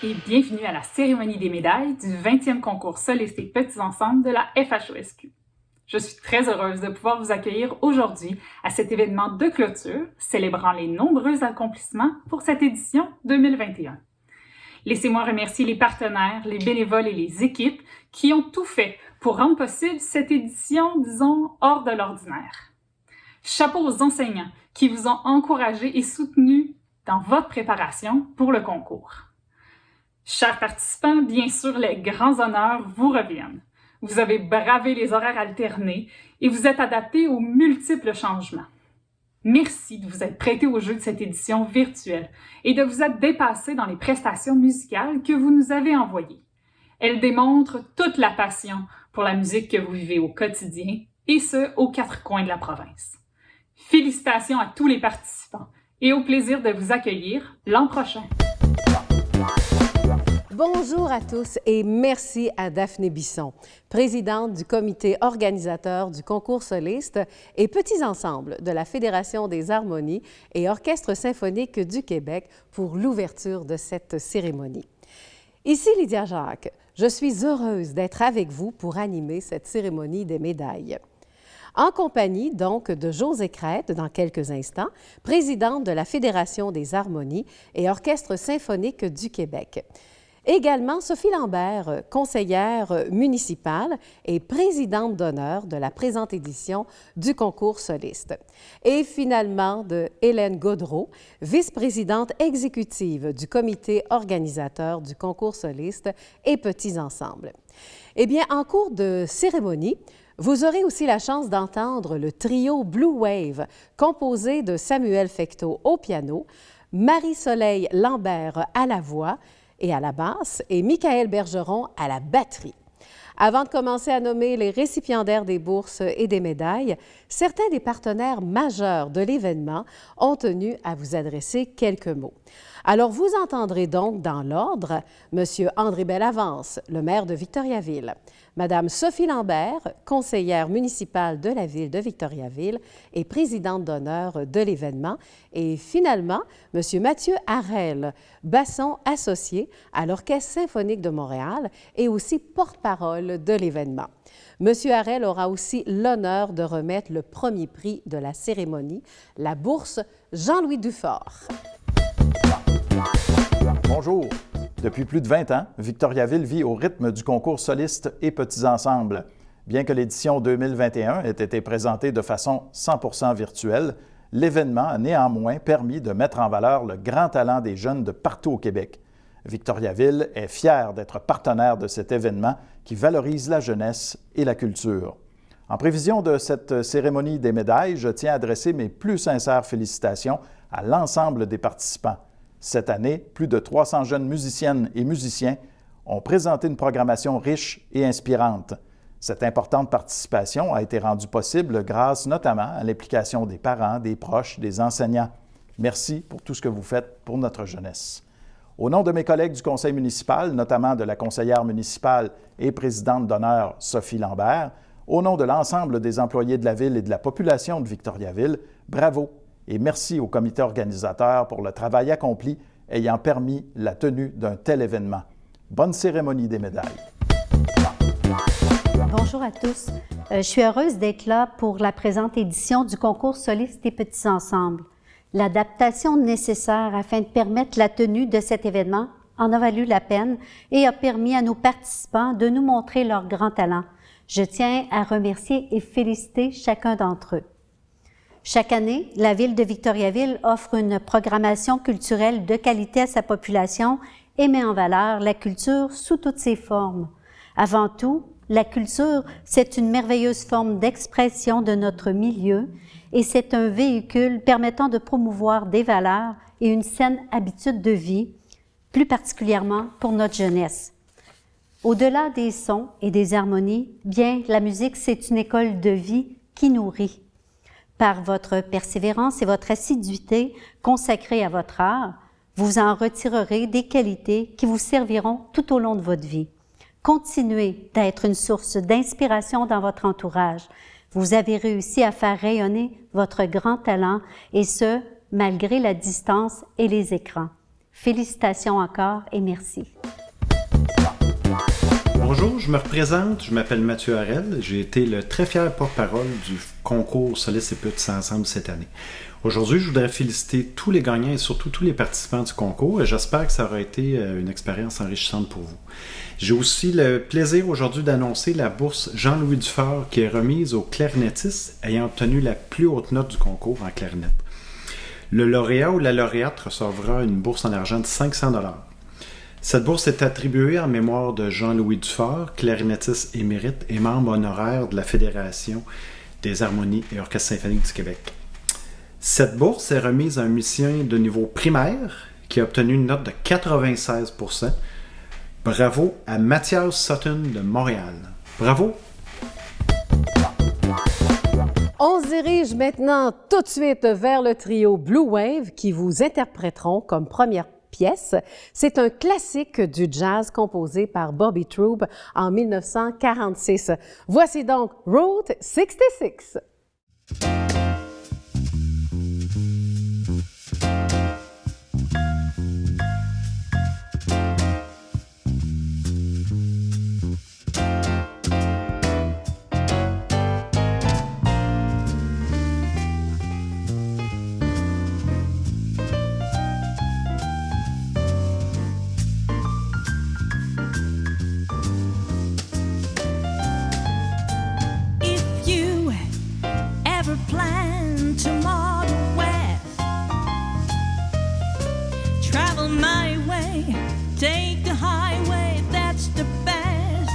et bienvenue à la cérémonie des médailles du 20e concours Solistes et Petits Ensembles de la FHESQ. Je suis très heureuse de pouvoir vous accueillir aujourd'hui à cet événement de clôture célébrant les nombreux accomplissements pour cette édition 2021. Laissez-moi remercier les partenaires, les bénévoles et les équipes qui ont tout fait pour rendre possible cette édition, disons, hors de l'ordinaire. Chapeau aux enseignants qui vous ont encouragé et soutenu dans votre préparation pour le concours. Chers participants, bien sûr, les grands honneurs vous reviennent. Vous avez bravé les horaires alternés et vous êtes adaptés aux multiples changements. Merci de vous être prêtés au jeu de cette édition virtuelle et de vous être dépassés dans les prestations musicales que vous nous avez envoyées. Elles démontrent toute la passion pour la musique que vous vivez au quotidien, et ce, aux quatre coins de la province. Félicitations à tous les participants et au plaisir de vous accueillir l'an prochain. Bonjour à tous et merci à Daphné Bisson, présidente du comité organisateur du concours Solistes et Petits Ensembles de la Fédération des harmonies et orchestres symphoniques du Québec pour l'ouverture de cette cérémonie. Ici Lydia Jacques, je suis heureuse d'être avec vous pour animer cette cérémonie des médailles. En compagnie donc de Josée Crête, dans quelques instants, présidente de la Fédération des harmonies et orchestres symphoniques du Québec. Également Sophie Lambert, conseillère municipale et présidente d'honneur de la présente édition du concours Solistes. Et finalement de Hélène Gaudreault, vice-présidente exécutive du comité organisateur du concours Solistes et Petits Ensembles. Eh bien, en cours de cérémonie, vous aurez aussi la chance d'entendre le trio Blue Wave, composé de Samuel Fecteau au piano, Marie-Soleil Lambert à la voix et à la basse, et Michael Bergeron à la batterie. Avant de commencer à nommer les récipiendaires des bourses et des médailles, certains des partenaires majeurs de l'événement ont tenu à vous adresser quelques mots. Alors, vous entendrez donc dans l'ordre M. André Bellavance, le maire de Victoriaville, Mme Sophie Lambert, conseillère municipale de la ville de Victoriaville et présidente d'honneur de l'événement, et finalement, M. Mathieu Harel, basson associé à l'Orchestre symphonique de Montréal et aussi porte-parole de l'événement. M. Harel aura aussi l'honneur de remettre le premier prix de la cérémonie, la bourse Jean-Louis Dufort. Bonjour. Depuis plus de 20 ans, Victoriaville vit au rythme du concours Solistes et Petits Ensembles. Bien que l'édition 2021 ait été présentée de façon 100% virtuelle, l'événement a néanmoins permis de mettre en valeur le grand talent des jeunes de partout au Québec. Victoriaville est fière d'être partenaire de cet événement qui valorise la jeunesse et la culture. En prévision de cette cérémonie des médailles, je tiens à adresser mes plus sincères félicitations à l'ensemble des participants. Cette année, plus de 300 jeunes musiciennes et musiciens ont présenté une programmation riche et inspirante. Cette importante participation a été rendue possible grâce notamment à l'implication des parents, des proches, des enseignants. Merci pour tout ce que vous faites pour notre jeunesse. Au nom de mes collègues du conseil municipal, notamment de la conseillère municipale et présidente d'honneur Sophie Lambert, au nom de l'ensemble des employés de la ville et de la population de Victoriaville, bravo et merci au comité organisateur pour le travail accompli ayant permis la tenue d'un tel événement. Bonne cérémonie des médailles. Bonjour à tous. Je suis heureuse d'être là pour la présente édition du concours Solistes et Petits Ensembles. L'adaptation nécessaire afin de permettre la tenue de cet événement en a valu la peine et a permis à nos participants de nous montrer leur grand talent. Je tiens à remercier et féliciter chacun d'entre eux. Chaque année, la Ville de Victoriaville offre une programmation culturelle de qualité à sa population et met en valeur la culture sous toutes ses formes. Avant tout, la culture, c'est une merveilleuse forme d'expression de notre milieu et c'est un véhicule permettant de promouvoir des valeurs et une saine habitude de vie, plus particulièrement pour notre jeunesse. Au-delà des sons et des harmonies, bien, la musique, c'est une école de vie qui nourrit. Par votre persévérance et votre assiduité consacrée à votre art, vous en retirerez des qualités qui vous serviront tout au long de votre vie. Continuez d'être une source d'inspiration dans votre entourage. Vous avez réussi à faire rayonner votre grand talent et ce, malgré la distance et les écrans. Félicitations encore et merci. Bonjour, je me représente, je m'appelle Mathieu Harel. J'ai été le très fier porte-parole du concours Solistes et Petits Ensembles cette année. Aujourd'hui, je voudrais féliciter tous les gagnants et surtout tous les participants du concours et j'espère que ça aura été une expérience enrichissante pour vous. J'ai aussi le plaisir aujourd'hui d'annoncer la bourse Jean-Louis Dufort qui est remise aux clarinettistes ayant obtenu la plus haute note du concours en clarinette. Le lauréat ou la lauréate recevra une bourse en argent de 500 $. Cette bourse est attribuée en mémoire de Jean-Louis Dufort, clarinettiste émérite et membre honoraire de la Fédération des harmonies et orchestres symphoniques du Québec. Cette bourse est remise à un musicien de niveau primaire qui a obtenu une note de 96 %. Bravo à Mathias Sutton de Montréal. Bravo! On se dirige maintenant tout de suite vers le trio Blue Wave qui vous interpréteront comme première pièce. C'est un classique du jazz composé par Bobby Troup en 1946. Voici donc Route 66. Plan tomorrow west, travel my way, take the highway, that's the best.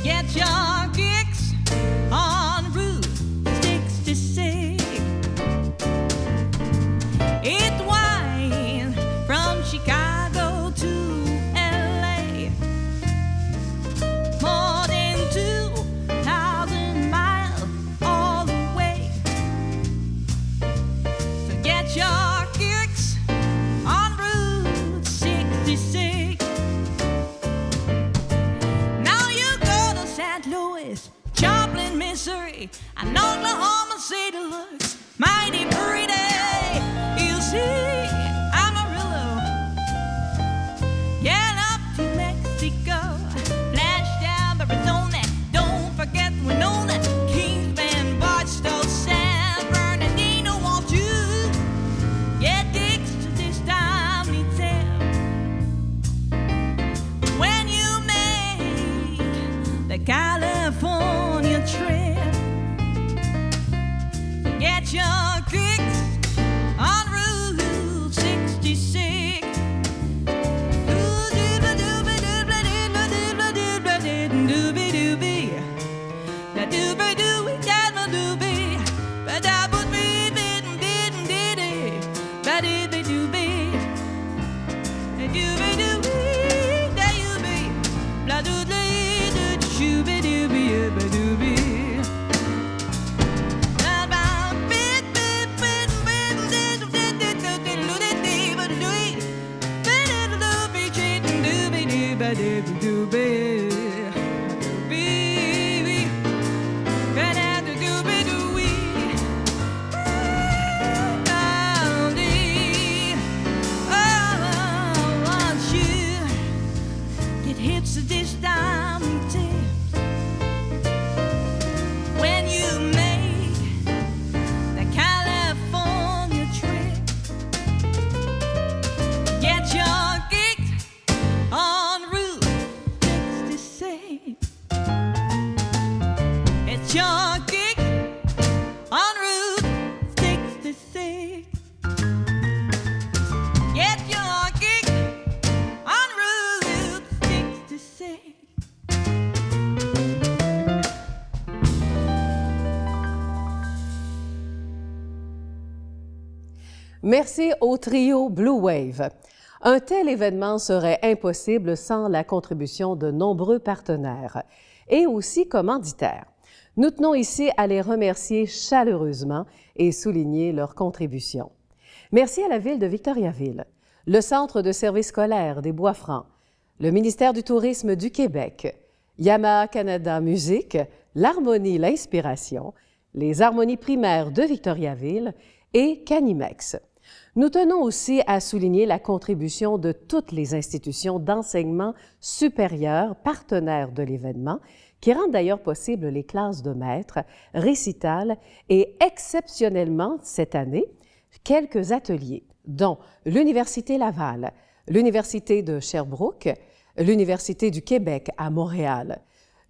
Get your kicks on Route 66. It winds from Chicago to LA, more than 2,000 miles all the way. So get your kicks on Route 66. Now you go to St. Louis, Joplin, Missouri, and Oklahoma City looks mighty pretty. You see Amarillo, get up to Mexico, flash down Arizona, don't forget Winona, Kings Bend, Barstow, San Bernardino. Won't you get digs to this timely tale? When you make the California trip, get your kicks on Route 66. Merci au trio Blue Wave. Un tel événement serait impossible sans la contribution de nombreux partenaires et aussi commanditaires. Nous tenons ici à les remercier chaleureusement et souligner leur contribution. Merci à la Ville de Victoriaville, le Centre de services scolaires des Bois-Francs, le ministère du Tourisme du Québec, Yamaha Canada Musique, l'Harmonie l'Inspiration, les Harmonies primaires de Victoriaville et Canimex. Nous tenons aussi à souligner la contribution de toutes les institutions d'enseignement supérieur partenaires de l'événement, qui rendent d'ailleurs possible les classes de maîtres, récitals et exceptionnellement cette année, quelques ateliers, dont l'Université Laval, l'Université de Sherbrooke, l'Université du Québec à Montréal,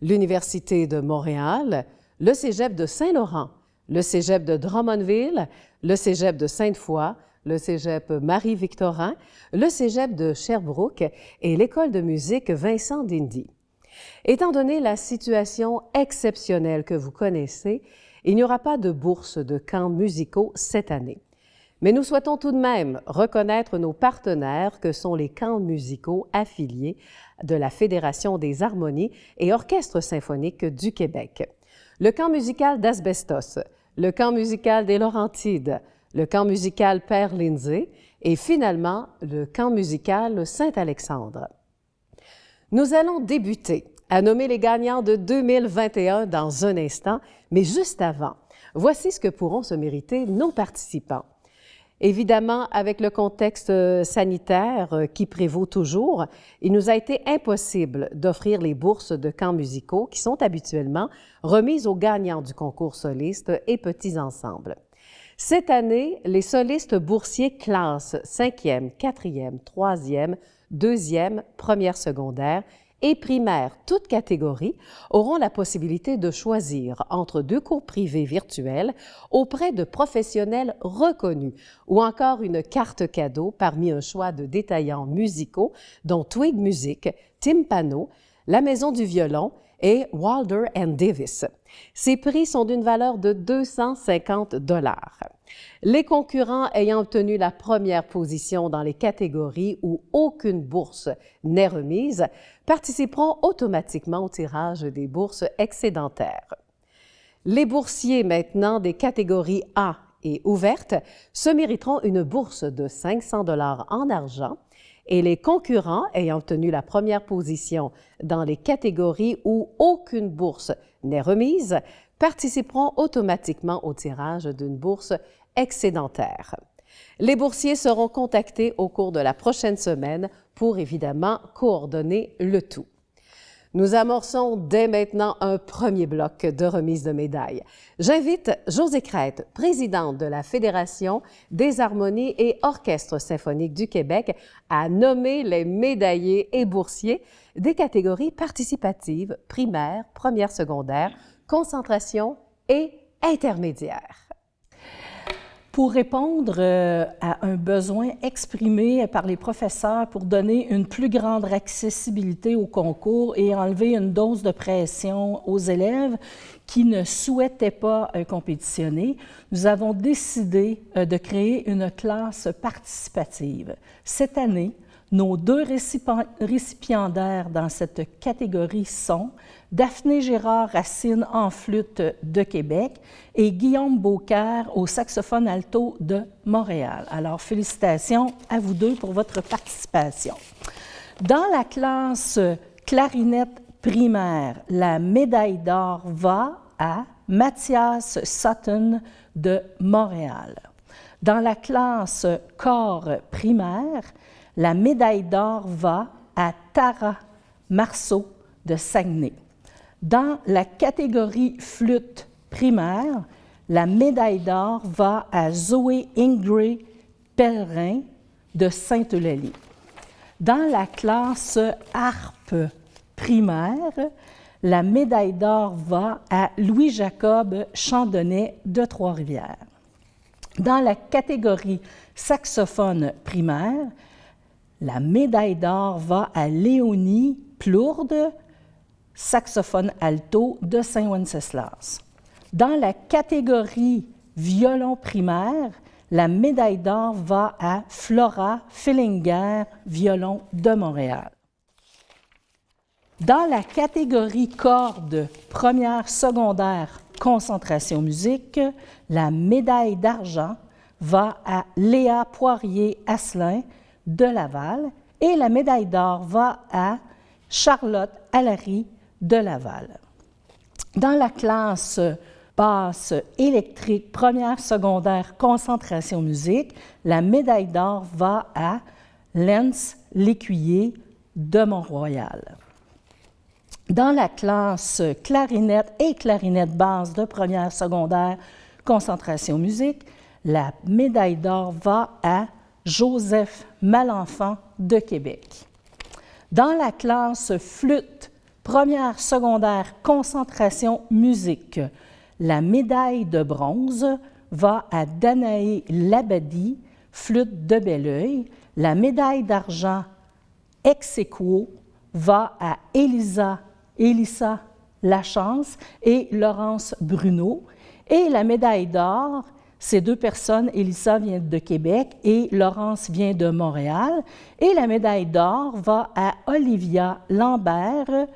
l'Université de Montréal, le Cégep de Saint-Laurent, le Cégep de Drummondville, le Cégep de Sainte-Foy, le Cégep Marie-Victorin, le Cégep de Sherbrooke et l'École de musique Vincent d'Indy. Étant donné la situation exceptionnelle que vous connaissez, il n'y aura pas de bourse de camps musicaux cette année. Mais nous souhaitons tout de même reconnaître nos partenaires que sont les camps musicaux affiliés de la Fédération des harmonies et orchestres symphoniques du Québec. Le camp musical d'Asbestos, le camp musical des Laurentides, le camp musical Père Lindsay et finalement le camp musical Saint-Alexandre. Nous allons débuter à nommer les gagnants de 2021 dans un instant, mais juste avant, voici ce que pourront se mériter nos participants. Évidemment, avec le contexte sanitaire qui prévaut toujours, il nous a été impossible d'offrir les bourses de camps musicaux qui sont habituellement remises aux gagnants du concours solistes et petits ensembles. Cette année, les solistes boursiers classes 5e, 4e, 3e, 2e, première secondaire et primaire, toutes catégories, auront la possibilité de choisir entre 2 cours privés virtuels auprès de professionnels reconnus ou encore une carte cadeau parmi un choix de détaillants musicaux dont Twig Music, Timpano, La Maison du Violon et Wilder & Davis. Ces prix sont d'une valeur de 250 $. Les concurrents ayant obtenu la première position dans les catégories où aucune bourse n'est remise participeront automatiquement au tirage des bourses excédentaires. Les boursiers maintenant des catégories A et ouvertes se mériteront une bourse de 500 $ en argent et les concurrents ayant obtenu la première position dans les catégories où aucune bourse n'est remise participeront automatiquement au tirage d'une bourse excédentaire. Les boursiers seront contactés au cours de la prochaine semaine pour évidemment coordonner le tout. Nous amorçons dès maintenant un premier bloc de remise de médailles. J'invite Josée Crête, présidente de la Fédération des harmonies et orchestres symphoniques du Québec, à nommer les médaillés et boursiers des catégories participatives, primaires, première secondaire, concentration et intermédiaire. Pour répondre à un besoin exprimé par les professeurs pour donner une plus grande accessibilité au concours et enlever une dose de pression aux élèves qui ne souhaitaient pas compétitionner, nous avons décidé de créer une classe participative. Cette année, nos 2 récipiendaires dans cette catégorie sont Daphné Gérard-Racine en flûte de Québec et Guillaume Beaucaire au saxophone alto de Montréal. Alors, félicitations à vous deux pour votre participation. Dans la classe clarinette primaire, la médaille d'or va à Mathias Sutton de Montréal. Dans la classe corps primaire, la médaille d'or va à Tara Marceau de Saguenay. Dans la catégorie flûte primaire, la médaille d'or va à Zoé Ingray Pellerin de Sainte-Eulalie. Dans la classe harpe primaire, la médaille d'or va à Louis-Jacob Chandonnet de Trois-Rivières. Dans la catégorie saxophone primaire, la médaille d'or va à Léonie Plourde, saxophone alto de Saint-Wenceslas. Dans la catégorie violon primaire, la médaille d'or va à Flora Fillinger, violon de Montréal. Dans la catégorie cordes première secondaire concentration musique, la médaille d'argent va à Léa Poirier-Asselin de Laval et la médaille d'or va à Charlotte Allary de Laval. Dans la classe basse électrique, première secondaire, concentration musique, la médaille d'or va à Lens Lécuyer de Mont-Royal. Dans la classe clarinette et clarinette basse de première secondaire, concentration musique, la médaille d'or va à Joseph Malenfant de Québec. Dans la classe flûte, première secondaire, concentration musique, la médaille de bronze va à Danaé Labadie, flûte de Belleuil. La médaille d'argent ex aequo va à Élisa Lachance et Laurence Bruno. Et la médaille d'or, ces deux personnes, Élisa vient de Québec et Laurence vient de Montréal. Et la médaille d'or va à Olivia Lambert,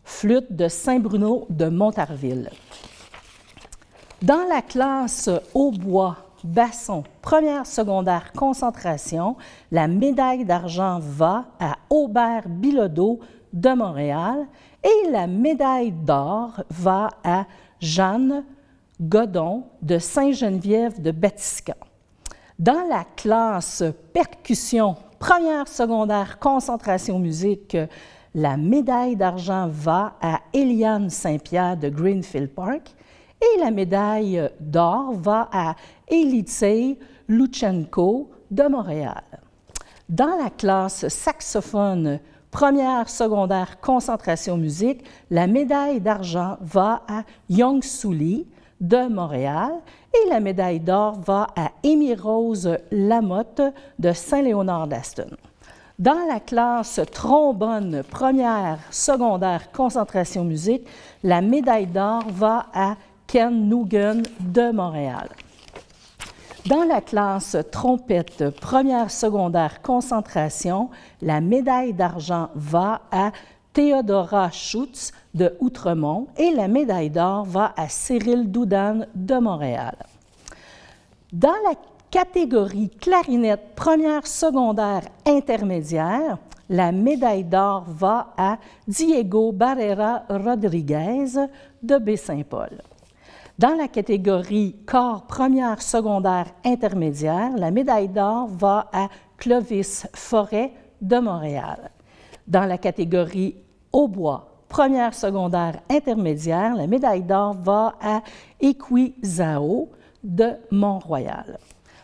flûte de Saint-Bruno de Montarville. Dans la classe hautbois, basson, première secondaire, concentration, la médaille d'argent va à Aubert Bilodeau de Montréal et la médaille d'or va à Jeanne Godon de Sainte-Geneviève de Batiscan. Dans la classe percussion, première secondaire, concentration musique, la médaille d'argent va à Eliane Saint-Pierre de Greenfield Park et la médaille d'or va à Elitsei Luchenko de Montréal. Dans la classe saxophone, première secondaire, concentration musique, la médaille d'argent va à Young-Soo Lee de Montréal et la médaille d'or va à Amy-Rose Lamotte de Saint-Léonard-d'Aston. Dans la classe trombone, première secondaire, concentration musique, la médaille d'or va à Ken Nougan de Montréal. Dans la classe trompette, première secondaire, concentration, la médaille d'argent va à Théodora Schutz de Outremont et la médaille d'or va à Cyril Doudan de Montréal. Dans la catégorie clarinette, première secondaire, intermédiaire, la médaille d'or va à Diego Barrera Rodriguez de Baie-Saint-Paul. Dans la catégorie corps première secondaire intermédiaire, la médaille d'or va à Clovis Forêt de Montréal. Dans la catégorie hautbois première secondaire intermédiaire, la médaille d'or va à Ekwi Zhao de Mont-Royal.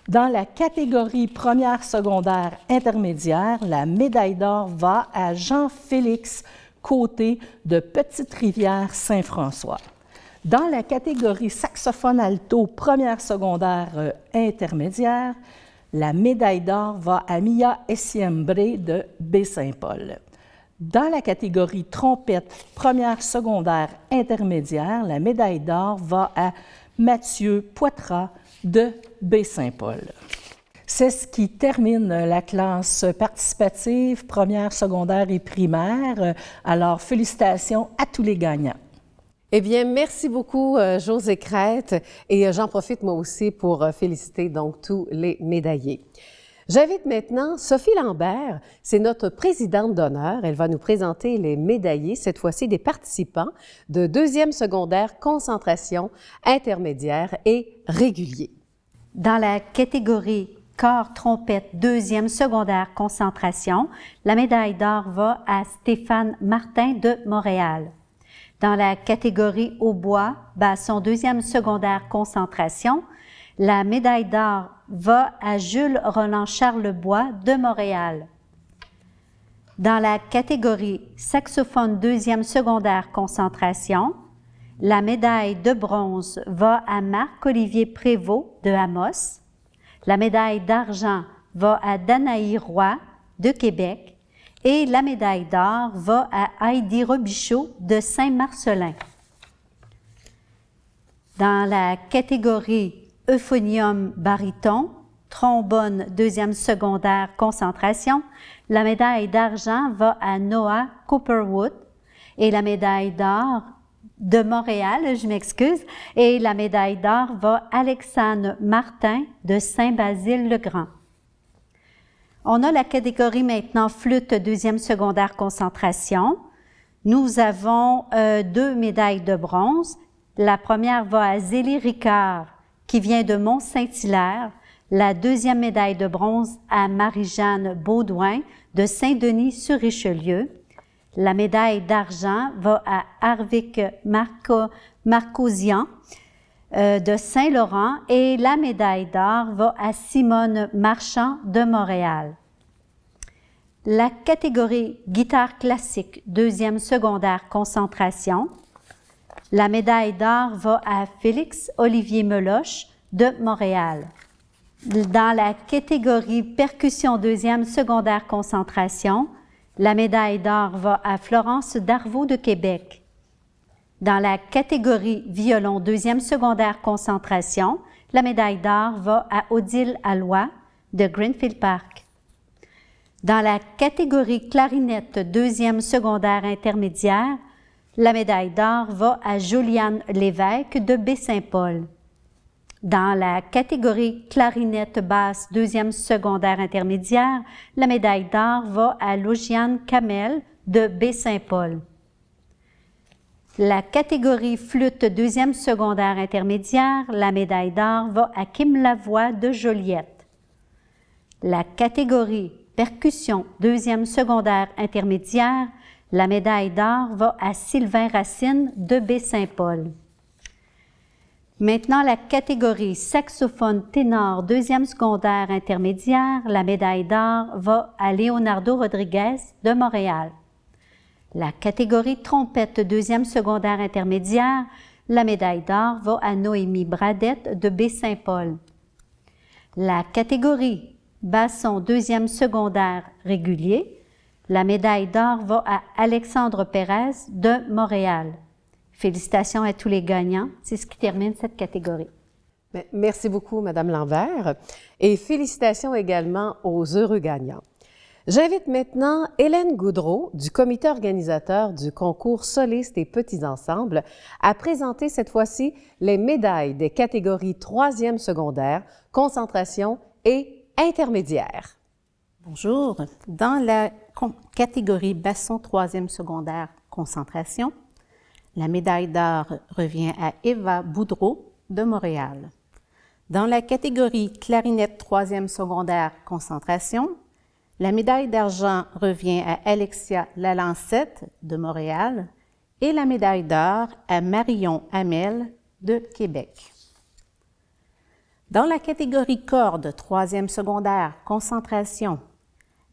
Dans la catégorie première secondaire intermédiaire, la médaille d'or va à Jean-Félix Côté de Petite-Rivière-Saint-François. Dans la catégorie saxophone alto première secondaire intermédiaire, la médaille d'or va à Mia Essiembré de Baie-Saint-Paul. Dans la catégorie trompette première secondaire intermédiaire, la médaille d'or va à Mathieu Poitras de Baie-Saint-Paul. C'est ce qui termine la classe participative première, secondaire et primaire. Alors, félicitations à tous les gagnants. Eh bien, merci beaucoup, Josée Crête. Et j'en profite moi aussi pour féliciter donc tous les médaillés. J'invite maintenant Sophie Lambert, c'est notre présidente d'honneur. Elle va nous présenter les médaillés, cette fois-ci des participants de deuxième secondaire, concentration, intermédiaire et régulier. Dans la catégorie corps trompette deuxième secondaire concentration, la médaille d'or va à Stéphane Martin de Montréal. Dans la catégorie hautbois, basson deuxième secondaire concentration, la médaille d'or va à Jules Roland Charlebois de Montréal. Dans la catégorie saxophone deuxième secondaire concentration, la médaille de bronze va à Marc-Olivier Prévost de Amos. La médaille d'argent va à Danaï Roy de Québec. Et la médaille d'or va à Heidi Robichaud de Saint-Marcellin. Dans la catégorie euphonium baryton, trombone deuxième secondaire concentration, la médaille d'argent va à Noah Cooperwood et la médaille d'or de Montréal, je m'excuse, et la médaille d'or va à Alexandre Martin de Saint-Basile-le-Grand. On a la catégorie maintenant flûte deuxième secondaire concentration. Nous avons 2 médailles de bronze. La première va à Zélie Ricard, qui vient de Mont-Saint-Hilaire. La deuxième médaille de bronze à Marie-Jeanne Baudouin de Saint-Denis-sur-Richelieu. La médaille d'argent va à Harvick Marcosian de Saint-Laurent et la médaille d'or va à Simone Marchand de Montréal. La catégorie guitare classique, deuxième secondaire concentration. La médaille d'or va à Félix Olivier Meloche de Montréal. Dans la catégorie percussion, deuxième secondaire concentration, la médaille d'or va à Florence Darvaux de Québec. Dans la catégorie violon, deuxième secondaire concentration, la médaille d'or va à Odile Alloy de Greenfield Park. Dans la catégorie clarinette, deuxième secondaire intermédiaire, la médaille d'or va à Juliane Lévesque de Baie-Saint-Paul. Dans la catégorie clarinette basse, deuxième secondaire intermédiaire, la médaille d'or va à Logiane Kamel de Baie-Saint-Paul. La catégorie flûte, deuxième secondaire intermédiaire, la médaille d'or va à Kim Lavoie de Joliette. La catégorie percussion, deuxième secondaire intermédiaire, la médaille d'or va à Sylvain Racine de Baie-Saint-Paul. Maintenant, la catégorie saxophone ténor, deuxième secondaire intermédiaire, la médaille d'or va à Leonardo Rodriguez de Montréal. La catégorie trompette, deuxième secondaire intermédiaire, la médaille d'or va à Noémie Bradette de Baie-Saint-Paul. La catégorie basson, deuxième secondaire régulier, la médaille d'or va à Alexandre Pérez de Montréal. Félicitations à tous les gagnants. C'est ce qui termine cette catégorie. Merci beaucoup, Madame Lambert, et félicitations également aux heureux gagnants. J'invite maintenant Hélène Goudreau, du comité organisateur du concours solistes et petits ensembles, à présenter cette fois-ci les médailles des catégories troisième secondaire, concentration et intermédiaire. Bonjour. Dans la catégorie basson troisième secondaire, concentration, la médaille d'or revient à Eva Boudreau de Montréal. Dans la catégorie clarinette troisième secondaire concentration, la médaille d'argent revient à Alexia Lalancette de Montréal et la médaille d'or à Marion Hamel de Québec. Dans la catégorie corde troisième secondaire concentration,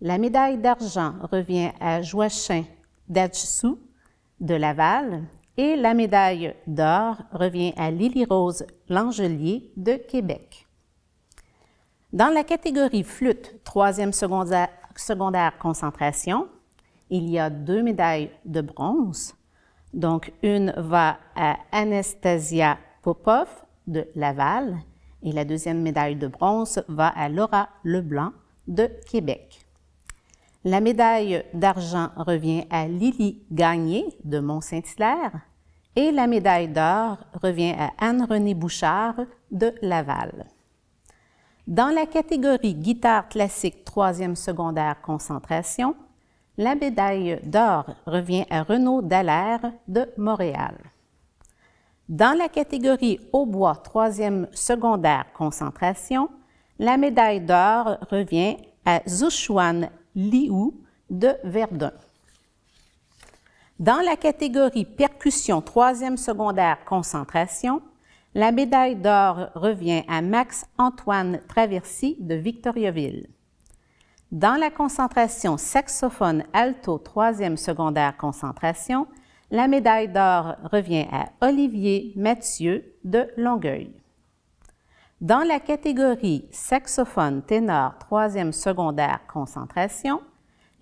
la médaille d'argent revient à Joachim Dajsou de Laval et la médaille d'or revient à Lily-Rose Langelier de Québec. Dans la catégorie flûte, troisième secondaire concentration, il y a 2 médailles de bronze. Donc, une va à Anastasia Popov de Laval et la deuxième médaille de bronze va à Laura Leblanc de Québec. La médaille d'argent revient à Lily Gagné de Mont-Saint-Hilaire et la médaille d'or revient à Anne-Renée Bouchard de Laval. Dans la catégorie guitare classique troisième secondaire concentration, la médaille d'or revient à Renaud Dallaire de Montréal. Dans la catégorie hautbois troisième secondaire concentration, la médaille d'or revient à Zhuchuan Liu de Verdun. Dans la catégorie percussion troisième secondaire concentration, la médaille d'or revient à Max-Antoine Traversy de Victoriaville. Dans la concentration saxophone alto troisième secondaire concentration, la médaille d'or revient à Olivier Mathieu de Longueuil. Dans la catégorie saxophone ténor troisième secondaire concentration,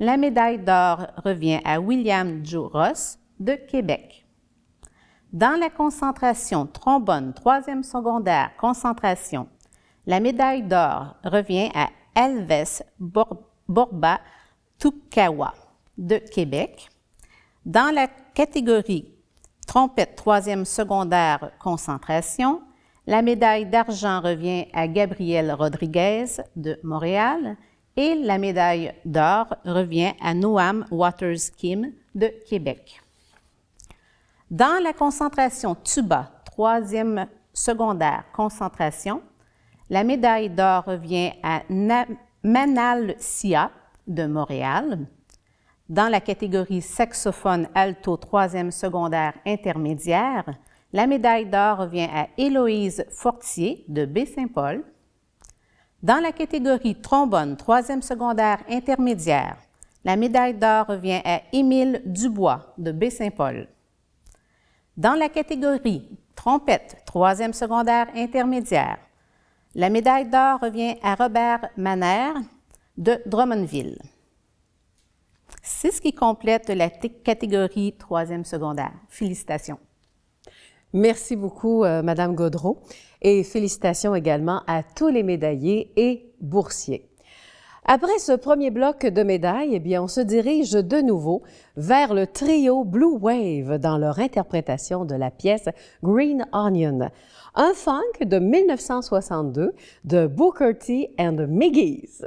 la médaille d'or revient à William Joe Ross de Québec. Dans la concentration trombone troisième secondaire concentration, la médaille d'or revient à Alves Borba Tukawa de Québec. Dans la catégorie trompette troisième secondaire concentration, la médaille d'argent revient à Gabriel Rodriguez de Montréal et la médaille d'or revient à Noam Waters Kim de Québec. Dans la concentration tuba troisième secondaire, concentration. La médaille d'or revient à Manal Sia de Montréal. Dans la catégorie saxophone alto, troisième secondaire intermédiaire, la médaille d'or revient à Héloïse Fortier de Baie-Saint-Paul. Dans la catégorie trombone, troisième secondaire intermédiaire, la médaille d'or revient à Émile Dubois de Baie-Saint-Paul. Dans la catégorie trompette, troisième secondaire intermédiaire, la médaille d'or revient à Robert Manère de Drummondville. C'est ce qui complète la catégorie troisième secondaire. Félicitations. Merci beaucoup, Madame Gaudreault, et félicitations également à tous les médaillés et boursiers. Après ce premier bloc de médailles, eh bien, on se dirige de nouveau vers le trio Blue Wave dans leur interprétation de la pièce Green Onion, un funk de 1962 de Booker T and the Miggies.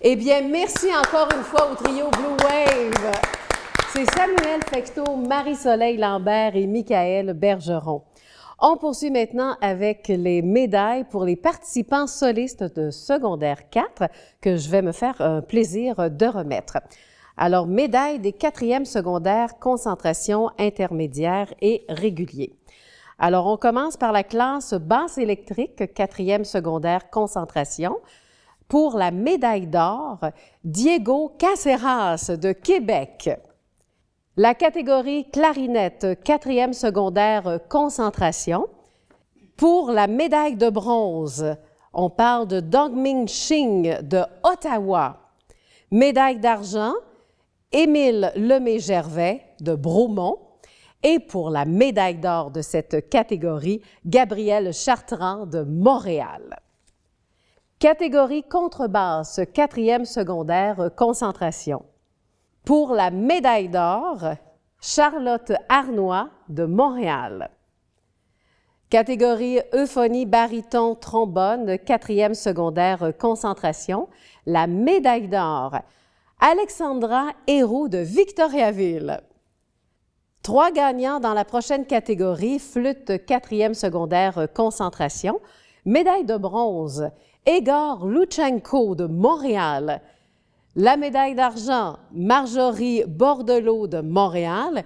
Eh bien, merci encore une fois au trio Blue Wave. C'est Samuel Fecteau, Marie-Soleil Lambert et Michael Bergeron. On poursuit maintenant avec les médailles pour les participants solistes de secondaire 4 que je vais me faire un plaisir de remettre. Alors, médaille des 4e secondaires, concentration intermédiaire et régulier. Alors, on commence par la classe basse électrique, 4e secondaire, concentration. Pour la médaille d'or, Diego Caceras de Québec. La catégorie clarinette, 4e secondaire, concentration. Pour la médaille de bronze, On parle de Dongming Ching de Ottawa. Médaille d'argent, Émile Lemay-Gervais de Bromont. Et pour la médaille d'or de cette catégorie, Gabriel Chartrand de Montréal. Catégorie contrebasse, 4e secondaire, concentration. Pour la médaille d'or, Charlotte Arnois de Montréal. Catégorie euphonie, baryton, trombone, 4e secondaire, concentration. La médaille d'or, Alexandra Héroux de Victoriaville. 3 gagnants dans la prochaine catégorie, flûte 4e secondaire, concentration. Médaille de bronze, Egor Luchenko de Montréal. La médaille d'argent, Marjorie Bordelot de Montréal.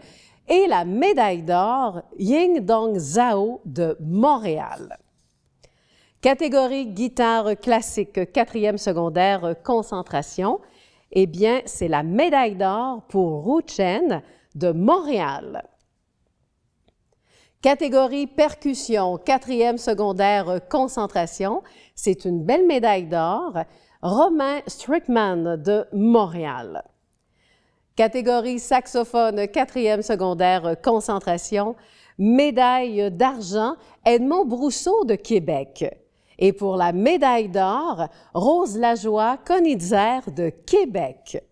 Et la médaille d'or, Yingdong Zhao de Montréal. Catégorie guitare classique, 4e secondaire, concentration. Eh bien, c'est la médaille d'or pour Ru Chen de Montréal. Catégorie percussion, 4e secondaire, concentration. C'est une belle médaille d'or. Romain Strickman de Montréal. Catégorie saxophone, 4e secondaire, concentration. Médaille d'argent, Edmond Brousseau de Québec. Et pour la médaille d'or, Rose Lajoie Konitzer de Québec.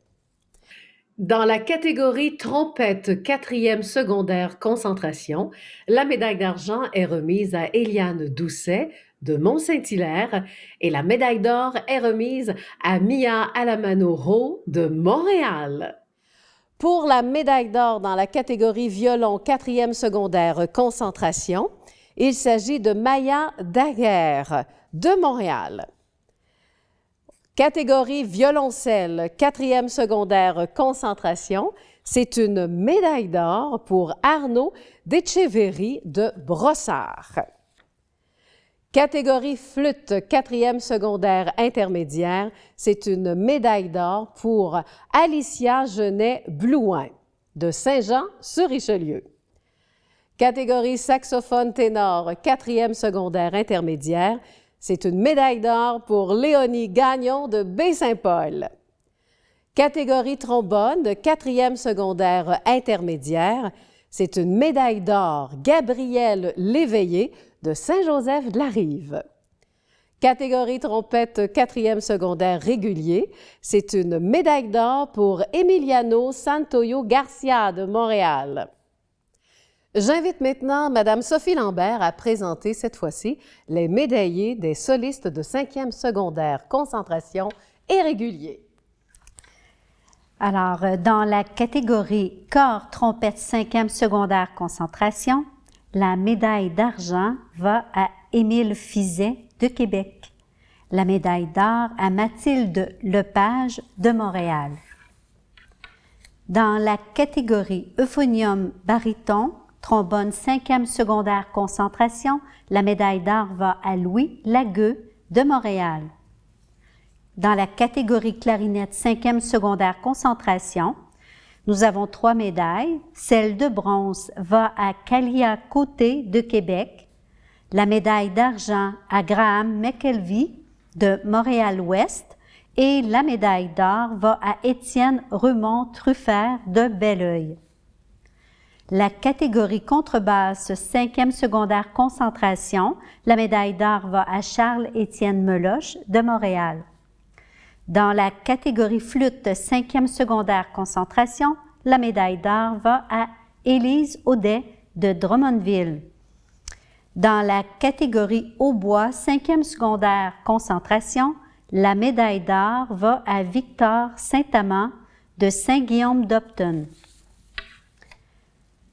Dans la catégorie trompette 4e secondaire concentration, la médaille d'argent est remise à Eliane Doucet de Mont-Saint-Hilaire et la médaille d'or est remise à Mia Alamano-Ho de Montréal. Pour la médaille d'or dans la catégorie violon 4e secondaire concentration, il s'agit de Maya Daguerre de Montréal. Catégorie violoncelle, 4e secondaire, concentration, c'est une médaille d'or pour Arnaud Decheverry de Brossard. Catégorie flûte, 4e secondaire intermédiaire, c'est une médaille d'or pour Alicia Genet-Blouin de Saint-Jean-sur-Richelieu. Catégorie saxophone ténor, 4e secondaire intermédiaire, c'est une médaille d'or pour Léonie Gagnon de Baie-Saint-Paul. Catégorie trombone, 4e secondaire intermédiaire, c'est une médaille d'or Gabrielle Léveillé de Saint-Joseph-de-la-Rive. Catégorie trompette, 4e secondaire régulier, c'est une médaille d'or pour Emiliano Santoyo Garcia de Montréal. J'invite maintenant Mme Sophie Lambert à présenter cette fois-ci les médaillés des solistes de 5e secondaire, concentration et régulier. Alors, dans la catégorie corps, trompette 5e secondaire, concentration, la médaille d'argent va à Émile Fizet de Québec. La médaille d'or à Mathilde Lepage de Montréal. Dans la catégorie euphonium baryton, trombone 5e secondaire concentration, la médaille d'or va à Louis Lagueux de Montréal. Dans la catégorie clarinette 5e secondaire concentration, nous avons 3 médailles. Celle de bronze va à Kalia Côté de Québec. La médaille d'argent à Graham McKelvey de Montréal-Ouest. Et la médaille d'or va à Étienne Remond-Truffert de Belleuil. La catégorie contrebasse 5e secondaire concentration, la médaille d'or va à Charles-Étienne Meloche de Montréal. Dans la catégorie flûte 5e secondaire concentration, la médaille d'or va à Élise Audet de Drummondville. Dans la catégorie hautbois 5e secondaire concentration, la médaille d'or va à Victor Saint-Amand de Saint-Guillaume-d'Upton.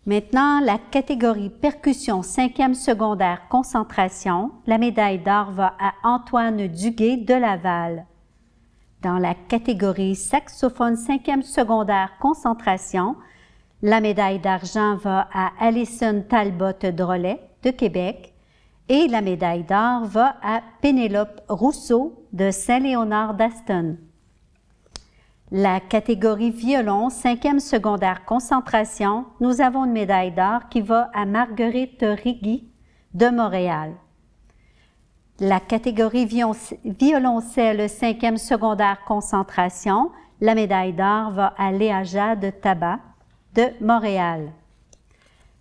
Maintenant, la catégorie percussion 5e secondaire concentration, la médaille d'or va à Antoine Duguay de Laval. Dans la catégorie saxophone 5e secondaire concentration, la médaille d'argent va à Alison Talbot-Drolet de Québec et la médaille d'or va à Pénélope Rousseau de Saint-Léonard d'Aston. La catégorie violon 5e secondaire concentration, nous avons une médaille d'or qui va à Marguerite Rigui de Montréal. la catégorie violoncelle 5e secondaire concentration, la médaille d'or va à Léa Jade Tabat de Montréal.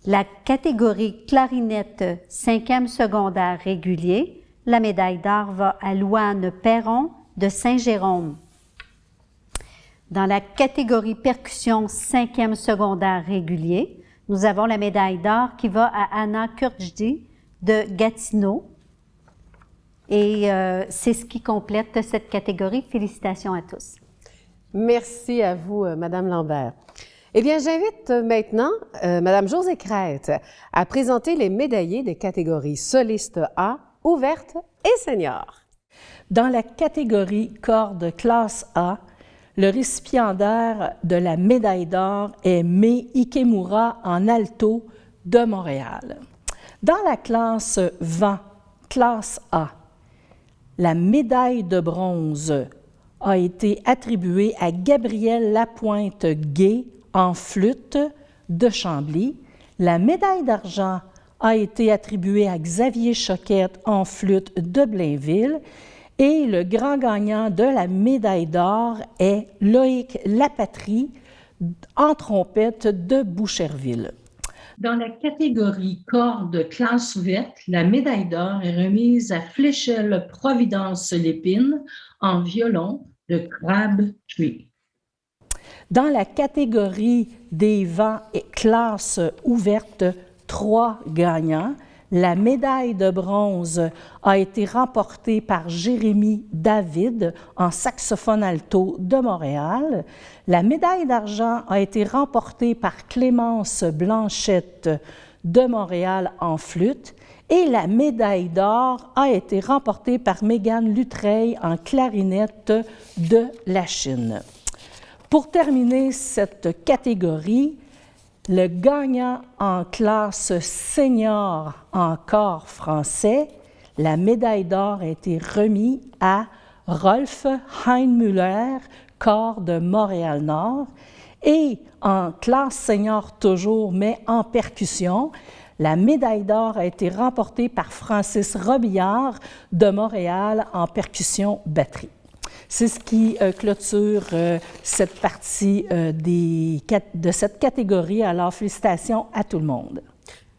La catégorie clarinette 5e secondaire régulier, la médaille d'or va à Louane Perron de Saint-Jérôme. Dans la catégorie percussion 5e secondaire régulier, nous avons la médaille d'or qui va à Anna Kurjdi de Gatineau. Et c'est ce qui complète cette catégorie. Félicitations à tous. Merci à vous, Madame Lambert. Eh bien, j'invite maintenant Madame Josée Crête à présenter les médaillés des catégories soliste A, ouverte et senior. Dans la catégorie corde classe A, le récipiendaire de la médaille d'or est Mei Ikemura en alto de Montréal. Dans la classe vent, classe A, la médaille de bronze a été attribuée à Gabriel Lapointe-Gay en flûte de Chambly. La médaille d'argent a été attribuée à Xavier Choquette en flûte de Blainville. Et le grand gagnant de la médaille d'or est Loïc Lapatrie en trompette de Boucherville. Dans la catégorie corde classe ouverte, la médaille d'or est remise à Fléchelle Providence Lépine en violon de Crabtree. Dans la catégorie des vents et classe ouverte, 3 gagnants. La médaille de bronze a été remportée par Jérémy David en saxophone alto de Montréal. La médaille d'argent a été remportée par Clémence Blanchette de Montréal en flûte. Et la médaille d'or a été remportée par Mégane Lutreil en clarinette de la Chine. Pour terminer cette catégorie, le gagnant en classe senior en corps français, la médaille d'or a été remise à Rolf Heinmüller, corps de Montréal-Nord. Et en classe senior toujours, mais en percussion, la médaille d'or a été remportée par Francis Robillard de Montréal en percussion batterie. C'est ce qui clôture cette partie de cette catégorie. Alors, félicitations à tout le monde.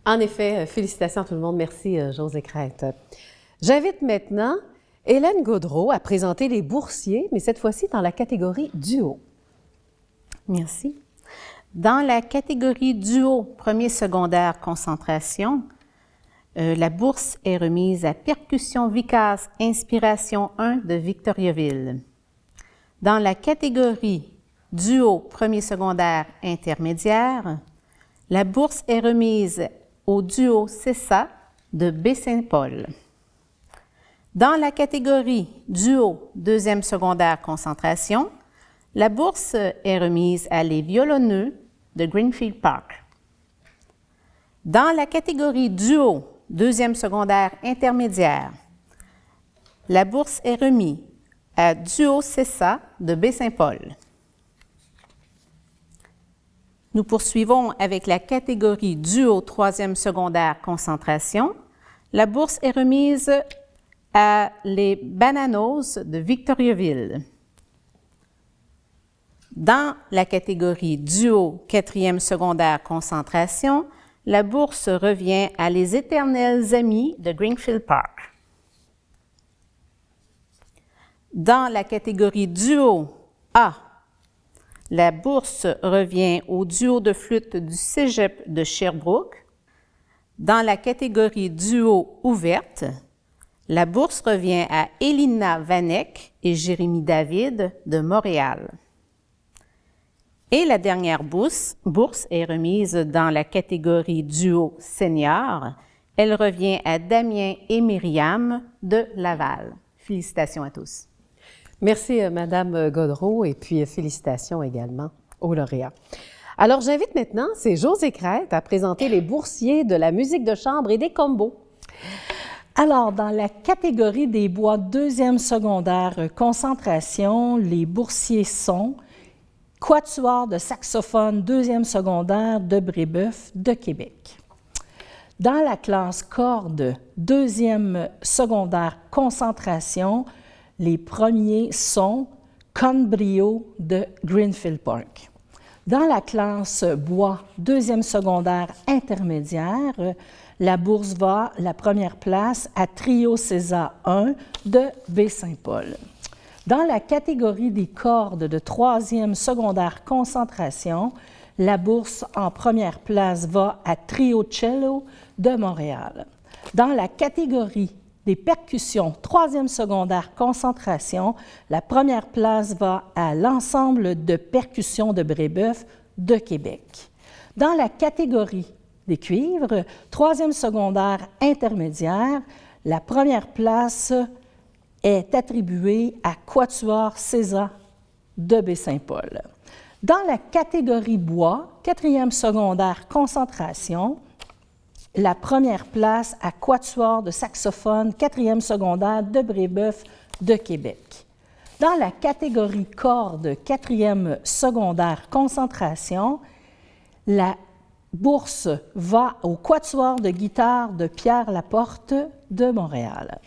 En effet, félicitations à tout le monde. Merci, Josée Crête. J'invite maintenant Hélène Gaudreault à présenter les boursiers, mais cette fois-ci dans la catégorie duo. Merci. Dans la catégorie duo premier secondaire concentration, la bourse est remise à Percussion Vicace Inspiration 1 de Victoriaville. Dans la catégorie duo premier secondaire intermédiaire, la bourse est remise au duo Cessa de Baie-Saint-Paul. Dans la catégorie duo deuxième secondaire concentration, la bourse est remise à Les Violonneux de Greenfield Park. Dans la catégorie duo deuxième secondaire intermédiaire, la bourse est remise à Duo Cessa de Baie-Saint-Paul. Nous poursuivons avec la catégorie duo troisième secondaire concentration. La bourse est remise à Les Bananos de Victoriaville. Dans la catégorie duo quatrième secondaire concentration, la bourse revient à Les Éternels Amis de Greenfield Park. Dans la catégorie duo A, la bourse revient au duo de flûte du Cégep de Sherbrooke. Dans la catégorie duo ouverte, la bourse revient à Elina Vanek et Jérémy David de Montréal. Et la dernière bourse est remise dans la catégorie duo senior. Elle revient à Damien et Myriam de Laval. Félicitations à tous. Merci, Madame Gaudreault, et puis félicitations également aux lauréats. Alors, j'invite maintenant, c'est Josée Crête à présenter les boursiers de la musique de chambre et des combos. Alors, dans la catégorie des bois deuxième secondaire concentration, les boursiers sont Quatuor de saxophone deuxième secondaire de Brébeuf de Québec. Dans la classe corde, deuxième secondaire concentration, les premiers sont Conbrio de Greenfield Park. Dans la classe bois, deuxième secondaire intermédiaire, la bourse va la première place à Trio César 1 de Baie-Saint-Paul. Dans la catégorie des cordes de troisième secondaire concentration, la bourse en première place va à Trio Cello de Montréal. Dans la catégorie des percussions troisième secondaire concentration, la première place va à l'ensemble de percussions de Brébeuf de Québec. Dans la catégorie des cuivres, troisième secondaire intermédiaire, la première place est attribuée à Quatuor César de Baie-Saint-Paul. Dans la catégorie bois, quatrième secondaire concentration, la première place à Quatuor de saxophone, quatrième secondaire de Brébeuf de Québec. Dans la catégorie cordes, quatrième secondaire concentration, la bourse va au Quatuor de guitare de Pierre Laporte de Montréal.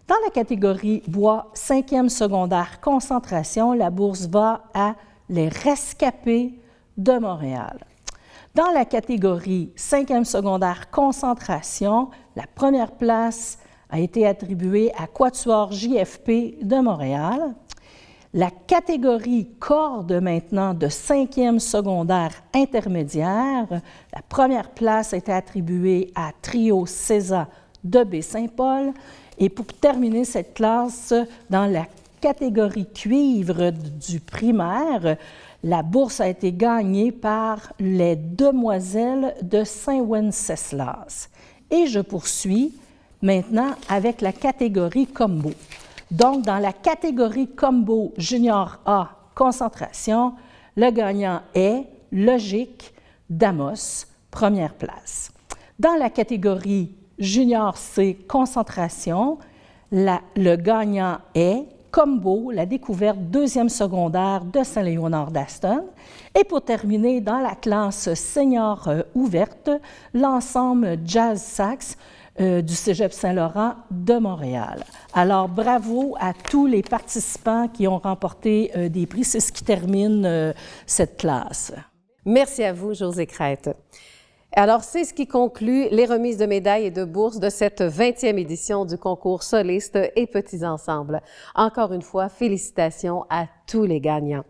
Dans la catégorie bois, cinquième secondaire concentration, la bourse va à Les Rescapés de Montréal. Dans la catégorie cinquième secondaire concentration, la première place a été attribuée à Quatuor JFP de Montréal. La catégorie cordes maintenant de cinquième secondaire intermédiaire, la première place a été attribuée à Trio César de Baie-Saint-Paul. Et pour terminer cette classe, dans la catégorie cuivre du primaire, la bourse a été gagnée par les Demoiselles de Saint-Wenceslas. Et je poursuis maintenant avec la catégorie combo. Donc, dans la catégorie combo junior A concentration, le gagnant est Logique d'Amos, première place. Dans la catégorie junior C concentration, le gagnant est Combo, la découverte deuxième secondaire de Saint-Léonard d'Aston. Et pour terminer, dans la classe senior ouverte, l'ensemble Jazz Sax du Cégep Saint-Laurent de Montréal. Alors, bravo à tous les participants qui ont remporté des prix. C'est ce qui termine cette classe. Merci à vous, Josée Crête. Alors, c'est ce qui conclut les remises de médailles et de bourses de cette 20e édition du concours Solistes et Petits Ensembles. Encore une fois, félicitations à tous les gagnants.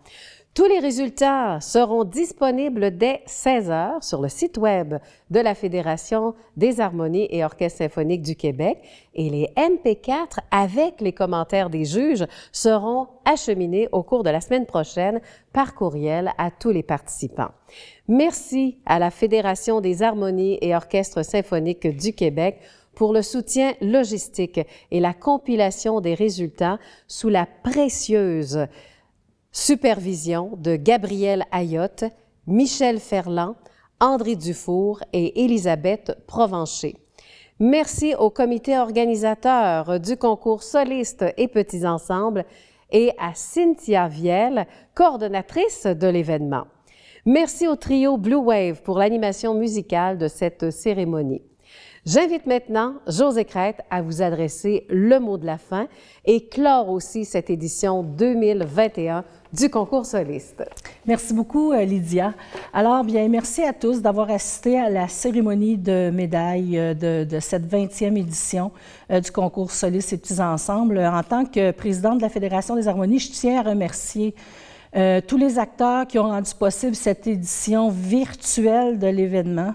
Tous les résultats seront disponibles dès 16h sur le site Web de la Fédération des harmonies et orchestres symphoniques du Québec et les MP4 avec les commentaires des juges seront acheminés au cours de la semaine prochaine par courriel à tous les participants. Merci à la Fédération des harmonies et orchestres symphoniques du Québec pour le soutien logistique et la compilation des résultats sous la précieuse supervision de Gabriel Ayotte, Michel Ferland, André Dufour et Élisabeth Provencher. Merci au comité organisateur du concours Solistes et Petits Ensembles et à Cynthia Viel, coordonnatrice de l'événement. Merci au trio Blue Wave pour l'animation musicale de cette cérémonie. J'invite maintenant Josée Crête à vous adresser le mot de la fin et clore aussi cette édition 2021 du concours Solistes. Merci beaucoup, Lydia. Alors, bien, merci à tous d'avoir assisté à la cérémonie de médailles de cette 20e édition du concours Solistes et Petits Ensembles. En tant que présidente de la Fédération des harmonies, je tiens à remercier tous les acteurs qui ont rendu possible cette édition virtuelle de l'événement.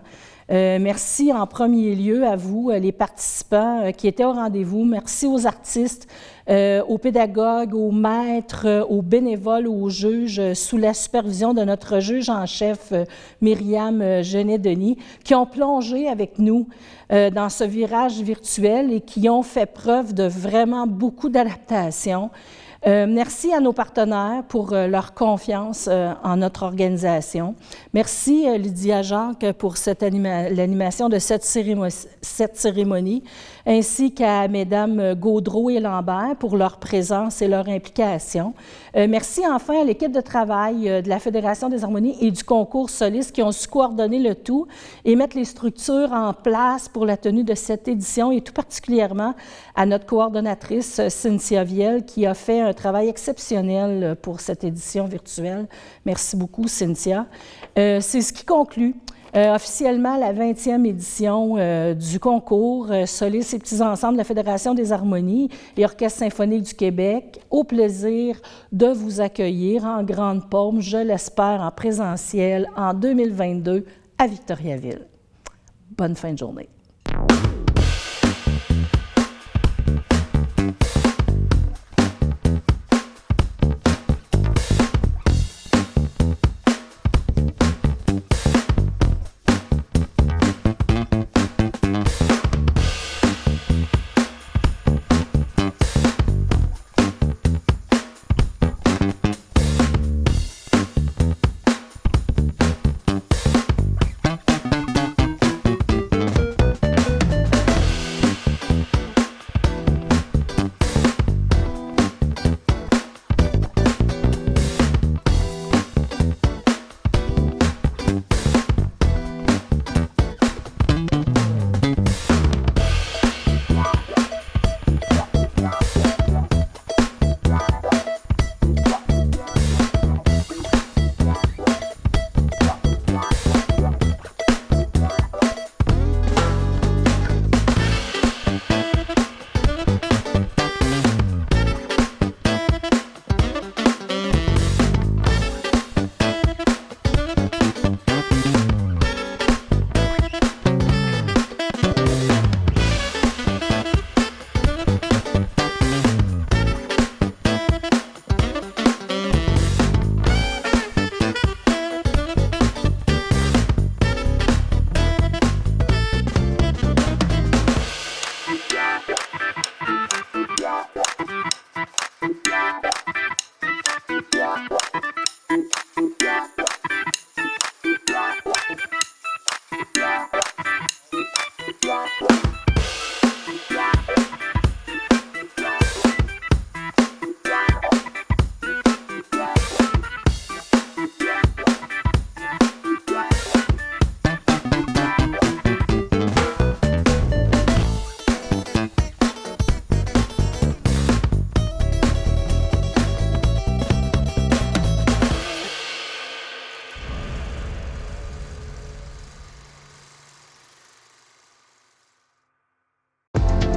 Merci en premier lieu à vous, les participants qui étaient au rendez-vous. Merci aux artistes, aux pédagogues, aux maîtres, aux bénévoles, aux juges, sous la supervision de notre juge en chef, Myriam Genet-Denis, qui ont plongé avec nous dans ce virage virtuel et qui ont fait preuve de vraiment beaucoup d'adaptation. Merci à nos partenaires pour leur confiance en notre organisation. Merci Lydia Jacques pour l'animation de cette cérémonie, ainsi qu'à Mesdames Gaudreau et Lambert pour leur présence et leur implication. Merci enfin à l'équipe de travail de la Fédération des harmonies et du concours Solis qui ont su coordonner le tout et mettre les structures en place pour la tenue de cette édition et tout particulièrement à notre coordonnatrice Cynthia Viel qui a fait un travail exceptionnel pour cette édition virtuelle. Merci beaucoup, Cynthia. C'est ce qui conclut officiellement la 20e édition du concours Solis et Petits Ensembles de la Fédération des harmonies et Orchestre symphonique du Québec. Au plaisir de vous accueillir en grande pompe, je l'espère, en présentiel en 2022 à Victoriaville. Bonne fin de journée.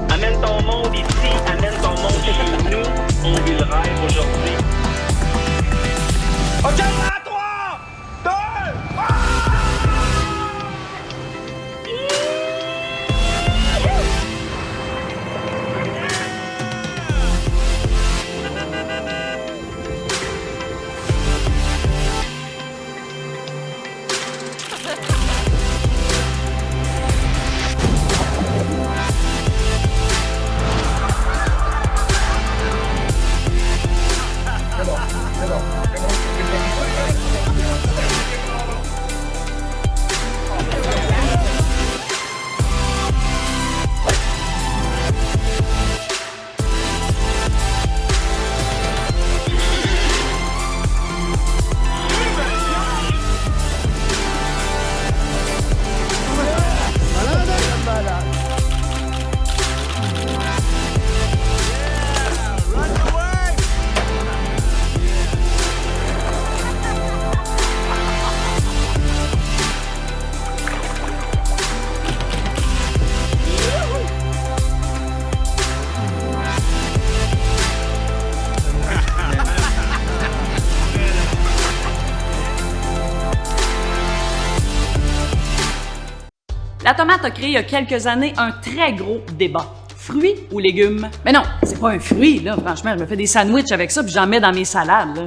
Amène ton monde ici, amène ton monde chez nous. On vit le rêve aujourd'hui. OK, à 3, 2, La tomate a créé il y a quelques années un très gros débat. Fruits ou légumes? Mais non, c'est pas un fruit, là. Franchement, je me fais des sandwichs avec ça puis j'en mets dans mes salades, là.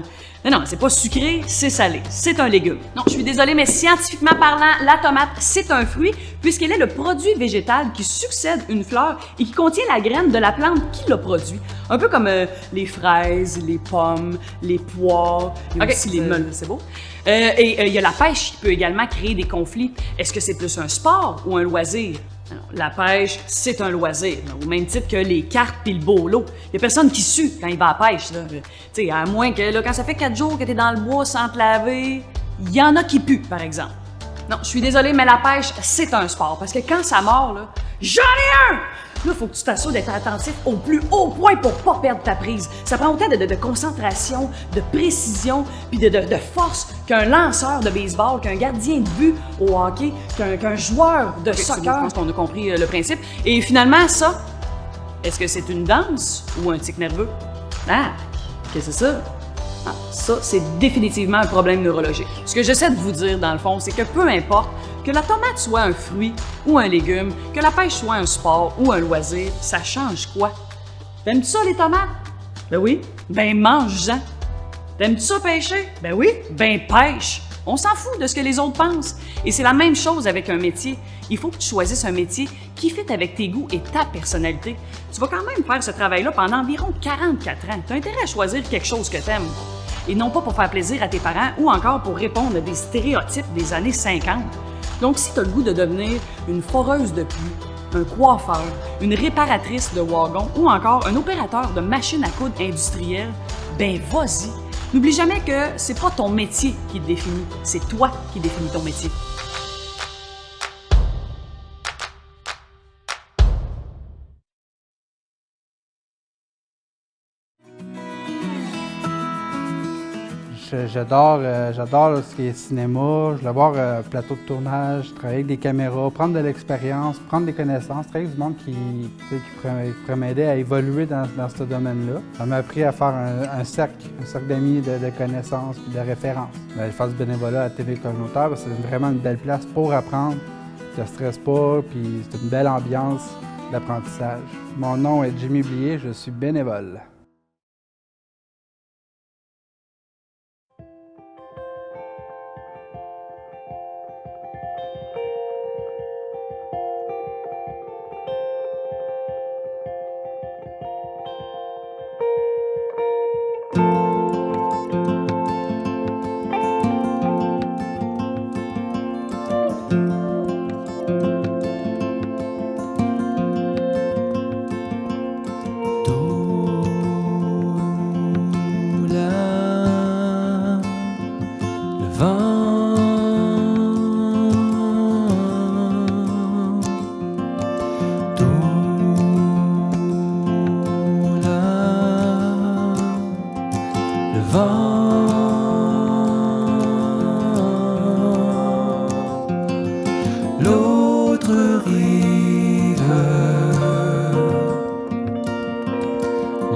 Non, c'est pas sucré, c'est salé. C'est un légume. Non, je suis désolée, mais scientifiquement parlant, la tomate, c'est un fruit puisqu'elle est le produit végétal qui succède une fleur et qui contient la graine de la plante qui l'a produit. Un peu comme les fraises, les pommes, les poires, et aussi les melons. C'est beau. Et il y a la pêche qui peut également créer des conflits. Est-ce que c'est plus un sport ou un loisir? Alors, la pêche, c'est un loisir, là, au même titre que les cartes puis le bolo. Il y a personne qui sue quand il va à la pêche. Là. Tu sais, à moins que là, quand ça fait 4 jours que t'es dans le bois sans te laver, il y en a qui puent, par exemple. Non, je suis désolée, mais la pêche, c'est un sport. Parce que quand ça mord, là, j'en ai un! Là, faut que tu t'assures d'être attentif au plus haut point pour pas perdre ta prise. Ça prend autant de concentration, de précision, puis de force qu'un lanceur de baseball, qu'un gardien de but au hockey, qu'un joueur de soccer. Je pense qu'on a compris le principe. Et finalement, ça, est-ce que c'est une danse ou un tic nerveux? Ah, qu'est-ce que c'est ça? Ah, ça, c'est définitivement un problème neurologique. Ce que j'essaie de vous dire, dans le fond, c'est que peu importe que la tomate soit un fruit ou un légume, que la pêche soit un sport ou un loisir, ça change quoi? T'aimes-tu ça, les tomates? Ben oui. Ben mange-en. T'aimes-tu ça pêcher? Ben oui. Ben pêche. On s'en fout de ce que les autres pensent. Et c'est la même chose avec un métier. Il faut que tu choisisses un métier qui fit avec tes goûts et ta personnalité. Tu vas quand même faire ce travail-là pendant environ 44 ans. Tu as intérêt à choisir quelque chose que t'aimes. Et non pas pour faire plaisir à tes parents ou encore pour répondre à des stéréotypes des années 50. Donc, si tu as le goût de devenir une foreuse de pluie, un coiffeur, une réparatrice de wagon ou encore un opérateur de machine à coudre industrielle, ben vas-y. N'oublie jamais que c'est pas ton métier qui te définit, c'est toi qui définis ton métier. J'adore ce qui est cinéma, je veux voir plateau de tournage, travailler avec des caméras, prendre de l'expérience, prendre des connaissances, travailler avec du monde qui pourrait m'aider à évoluer dans ce domaine-là. Ça m'a appris à faire un cercle d'amis, de connaissances et de références. Je fais du bénévolat à TV communautaire, c'est vraiment une belle place pour apprendre. Je ne stresse pas, puis c'est une belle ambiance d'apprentissage. Mon nom est Jimmy Blier, je suis bénévole. L'autre rive,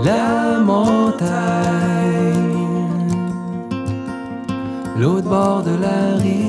la montagne, l'autre bord de la rive.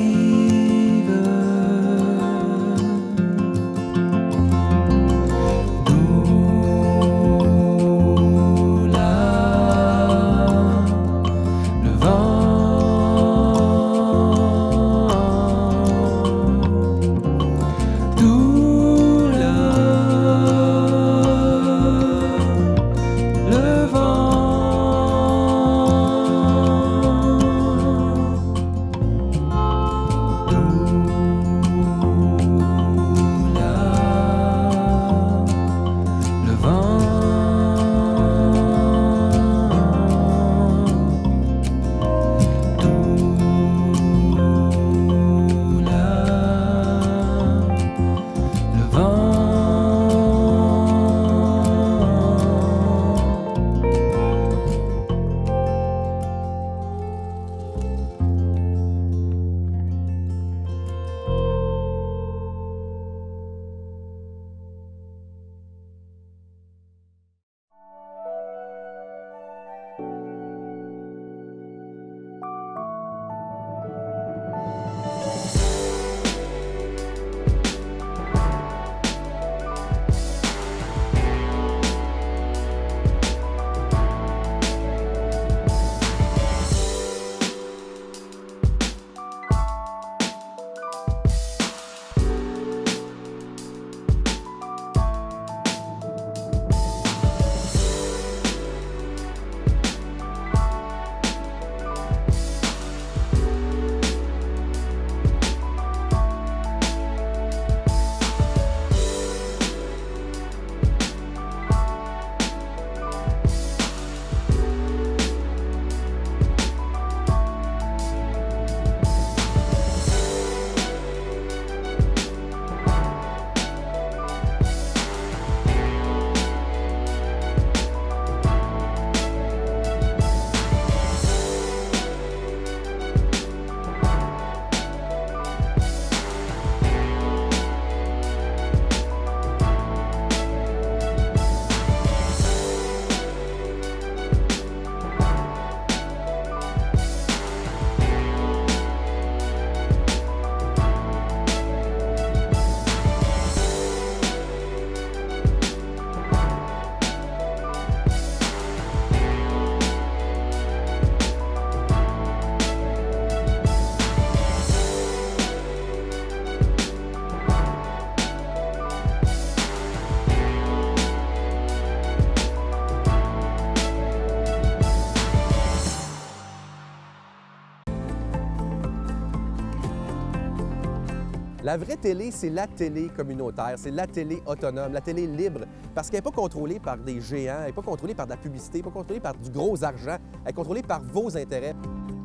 La vraie télé, c'est la télé communautaire, c'est la télé autonome, la télé libre, parce qu'elle n'est pas contrôlée par des géants, elle n'est pas contrôlée par de la publicité, elle n'est pas contrôlée par du gros argent, elle est contrôlée par vos intérêts.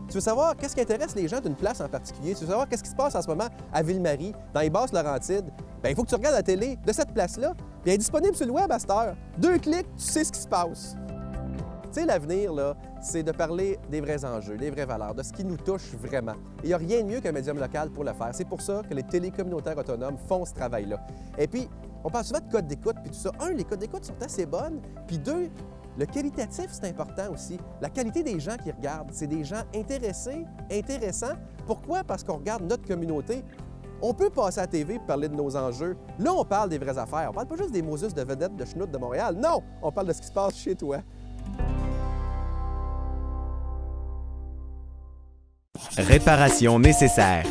Tu veux savoir qu'est-ce qui intéresse les gens d'une place en particulier? Tu veux savoir qu'est-ce qui se passe en ce moment à Ville-Marie, dans les Basses-Laurentides? Bien, il faut que tu regardes la télé de cette place-là, puis elle est disponible sur le web à cette heure. 2 clics, tu sais ce qui se passe. Tu sais, l'avenir, là, c'est de parler des vrais enjeux, des vraies valeurs, de ce qui nous touche vraiment. Et il n'y a rien de mieux qu'un médium local pour le faire. C'est pour ça que les télécommunautaires autonomes font ce travail-là. Et puis, on parle souvent de codes d'écoute, puis tout ça. 1, les codes d'écoute sont assez bonnes, puis 2, le qualitatif, c'est important aussi. La qualité des gens qui regardent, c'est des gens intéressés, intéressants. Pourquoi? Parce qu'on regarde notre communauté. On peut passer à la TV et parler de nos enjeux. Là, on parle des vraies affaires. On parle pas juste des Moses de vedettes de schnout de Montréal. Non! On parle de ce qui se passe chez toi. Réparation nécessaire.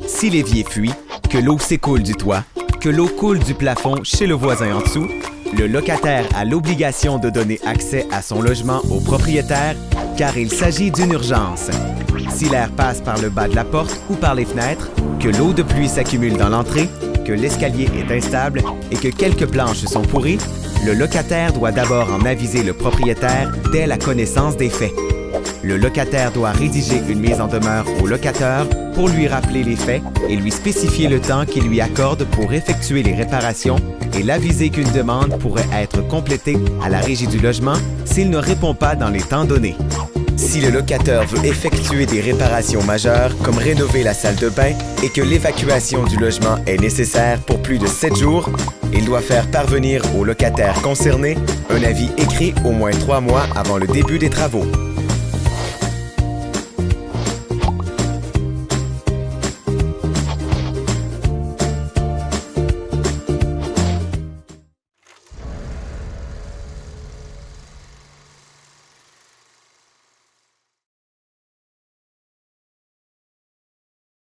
Si l'évier fuit, que l'eau s'écoule du toit, que l'eau coule du plafond chez le voisin en dessous, le locataire a l'obligation de donner accès à son logement au propriétaire car il s'agit d'une urgence. Si l'air passe par le bas de la porte ou par les fenêtres, que l'eau de pluie s'accumule dans l'entrée, que l'escalier est instable et que quelques planches sont pourries, le locataire doit d'abord en aviser le propriétaire dès la connaissance des faits. Le locataire doit rédiger une mise en demeure au locateur pour lui rappeler les faits et lui spécifier le temps qu'il lui accorde pour effectuer les réparations et l'aviser qu'une demande pourrait être complétée à la Régie du logement s'il ne répond pas dans les temps donnés. Si le locataire veut effectuer des réparations majeures comme rénover la salle de bain et que l'évacuation du logement est nécessaire pour plus de 7 jours, il doit faire parvenir au locataire concerné un avis écrit au moins 3 mois avant le début des travaux.